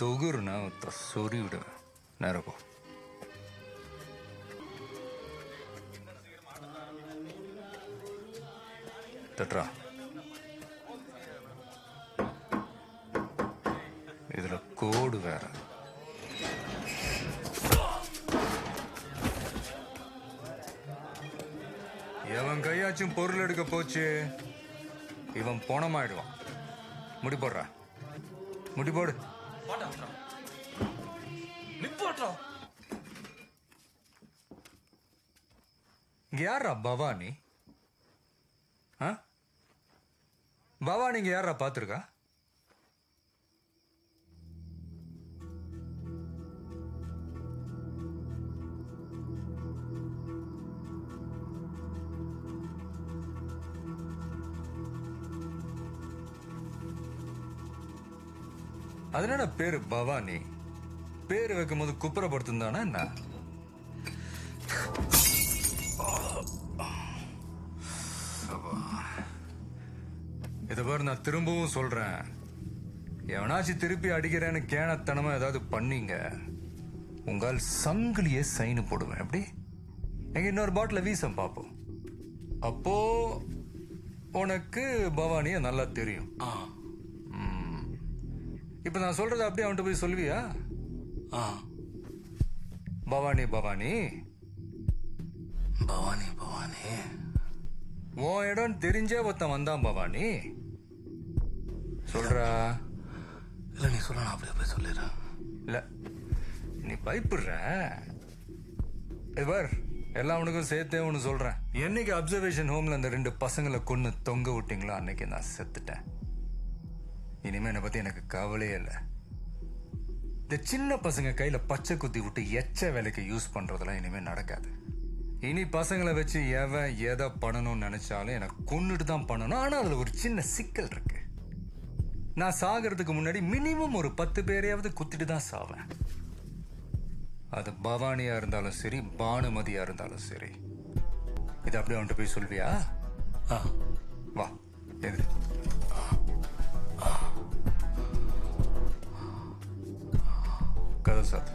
தொகுறுனா ஒருத்த சொறி விடுவேன். நேரம் போ. தட்ரா. இதுல கோடு வேற. எவன் கையாச்சும் பொருள் எடுக்க போச்சு இவன் போனமாயிடுவான். முடி போடுறா. முடி போடு. இங்க யாரா பவானி? பவானி இங்க யாரா பாத்துருக்கா? அதனால பேரு பவானி. பேரு வைக்கும் போது குப்புறப்படுத்துந்தானா என்ன? இத பாரு, நான் திரும்பவும் சொல்றேன், எவனாச்சும் திருப்பி அடிக்கிறேன்னு கேனத்தனமா ஏதாவது பண்ணீங்க, உங்கால் சங்கிலியே சைனு போடுவேன். எப்படி? எங்க இன்னொரு பாட்டில வீசம் பார்ப்போம். அப்போ உனக்கு பவானிய நல்லா தெரியும். இப்ப நான் சொல்றத அப்படியே அவன்கிட்ட போய் சொல்லுவியா? பவானி பவானி பவானி பவானி உன் இடம் தெரிஞ்சே ஒருத்தன் வந்தான் பவானி. சொல்றா. இல்ல நீ சொல்ல, நான் அப்படியே போய் சொல்லிடுறேன். இல்ல நீ பயப்படுற. இவர் எல்லாம் உனக்கும் சேர்த்தே ஒன்று சொல்றேன். என்னைக்கு அப்சர்வேஷன் ஹோம்ல அந்த 2 பசங்களை கொன்னு தொங்க விட்டீங்களோ அன்னைக்கு நான் செத்துட்டேன். இனிமே என்னை பத்தி எனக்கு கவலையே இல்லை. இந்த சின்ன பசங்க கையில பச்சை குத்தி விட்டு எச்ச வேலைக்கு யூஸ் பண்றதெல்லாம் இனிமே நடக்காது. இனி பசங்களை வச்சு எவன் எதை பண்ணணும்னு நினைச்சாலும் எனக்கு கொன்னுட்டு தான் பண்ணணும். ஆனா அதுல ஒரு சின்ன சிக்கல் இருக்கு. நான் சாகிறதுக்கு முன்னாடி மினிமம் ஒரு 10 பேரையாவது குத்திட்டு தான் சாவேன். அது பவானியா இருந்தாலும் சரி, பானுமதியா இருந்தாலும் சரி. இது அப்படியே அவன்கிட்ட போய் சொல்வியா? வா. எது? கதை சார்.